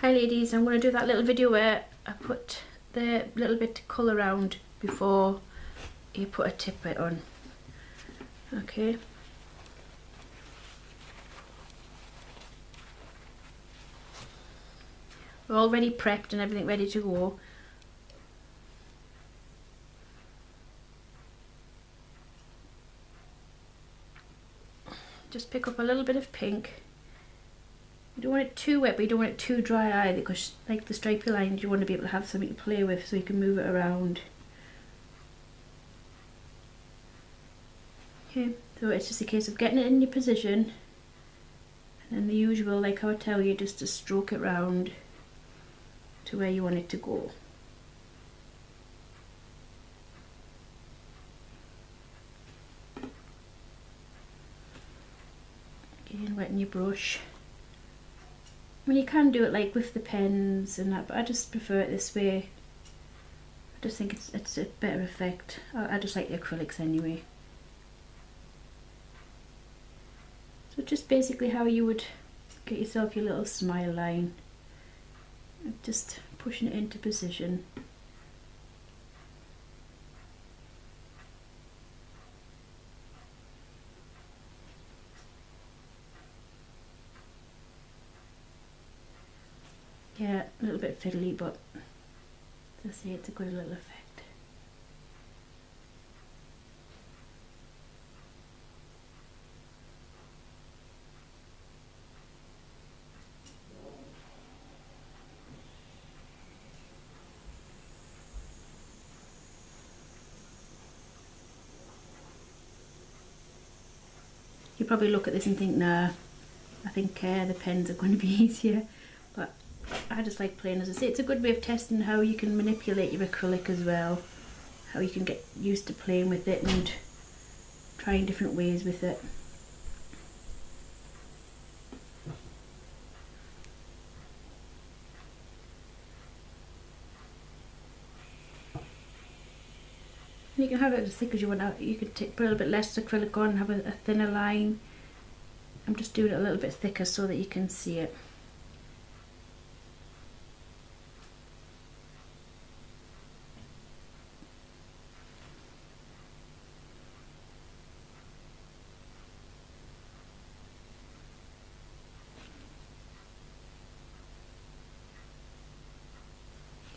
Hi ladies, I'm going to do that little video where I put the little bit of colour around before you put a tip bit on. Okay. We're all ready prepped and everything ready to go. Just pick up a little bit of pink. You don't want it too wet, but you don't want it too dry either, because like the stripy lines, you want to be able to have something to play with so you can move it around. Okay, so it's just a case of getting it in your position, and then the usual, like how I tell you, just to stroke it round to where you want it to go. Again, wetting your brush. I mean, you can do it like with the pens and that, but I just prefer it this way. I just think it's a better effect. I just like the acrylics anyway. So just basically how you would get yourself your little smile line. Just pushing it into position. Yeah, a little bit fiddly, but as I say, it's a good little effect. You probably look at this and think, nah, I think the pens are going to be easier, but I just like playing. As I say, it's a good way of testing how you can manipulate your acrylic as well, how you can get used to playing with it and trying different ways with it. And you can have it as thick as you want. You can put a little bit less acrylic on, have a thinner line. I'm just doing it a little bit thicker so that you can see it.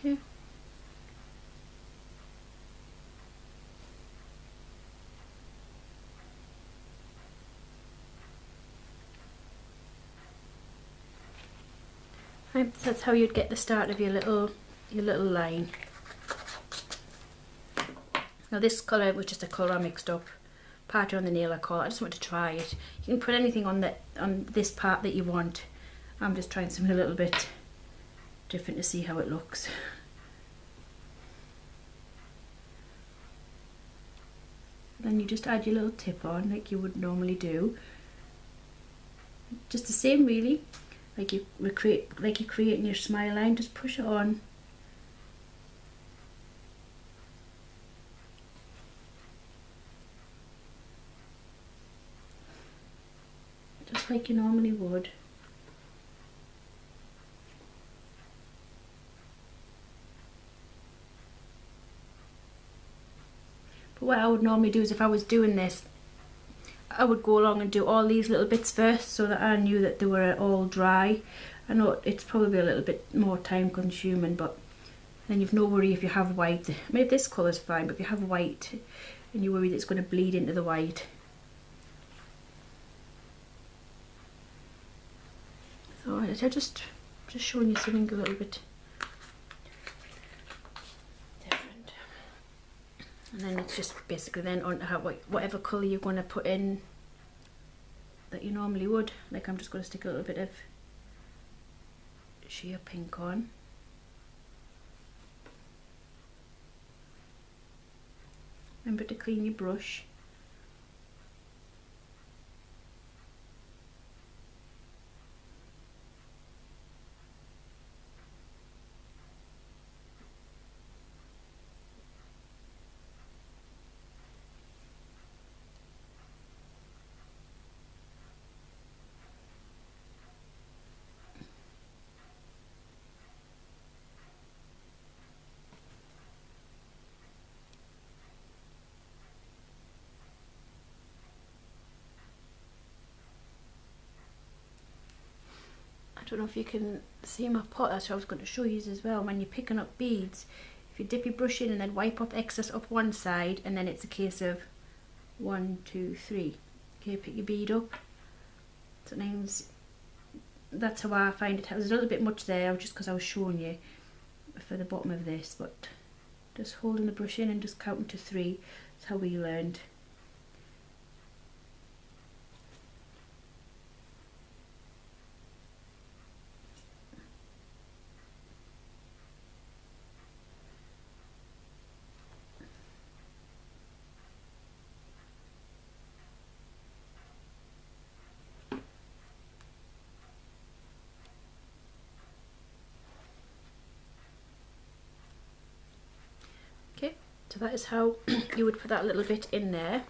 Okay. That's how you'd get the start of your little line. Now this colour was just a colour I mixed up. Party on the nail I call it. I just want to try it. You can put anything on this part that you want. I'm just trying something a little bit different to see how it looks. Then you just add your little tip on like you would normally do. Just the same really. Like you're creating your smile line, just push it on. Just like you normally would. But what I would normally do is, if I was doing this, I would go along and do all these little bits first so that I knew that they were all dry. I know it's probably a little bit more time consuming, but then you've no worry if you have white. I mean, this colour's fine, but if you have white and you worry that it's going to bleed into the white. So I'm just showing you something a little bit different. And then it's just basically then on whatever colour you're going to put in that you normally would. Like I'm just going to stick a little bit of sheer pink on. Remember to clean your brush. don't know if you can see my pot, that's what I was going to show you as well. When you're picking up beads, if you dip your brush in and then wipe up excess off one side, and then it's a case of 1, 2, 3. Okay, pick your bead up. Sometimes that's how I find it. There's a little bit much there just because I was showing you for the bottom of this, but just holding the brush in and just counting to 3. That's how we learned. Okay, so that is how you would put that little bit in there.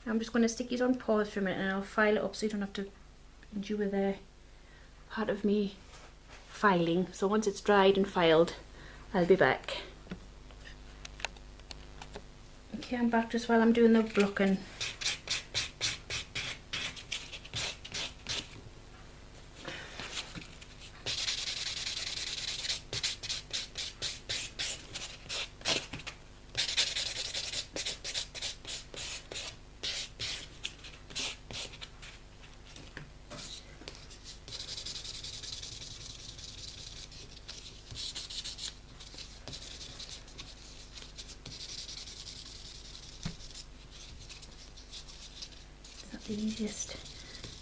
I'm just going to stick these on pause for a minute and I'll file it up so you don't have to endure the part of me filing. So once it's dried and filed, I'll be back. Okay, I'm back just while I'm doing the blocking. The easiest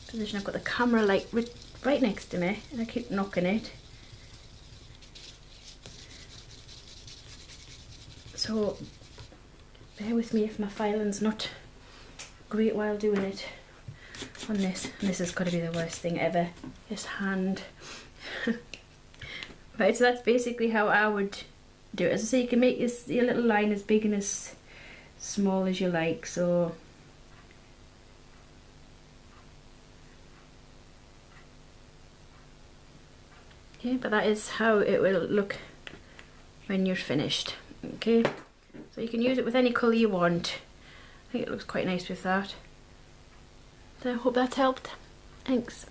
position. I've got the camera like right next to me and I keep knocking it, so bear with me if my filing's not great while doing it on this. And this has got to be the worst thing ever, this hand. Right, so that's basically how I would do it. As I say, you can make your little line as big and as small as you like. So okay, but that is how it will look when you're finished. Okay, so you can use it with any colour you want. I think it looks quite nice with that. So I hope that's helped. Thanks.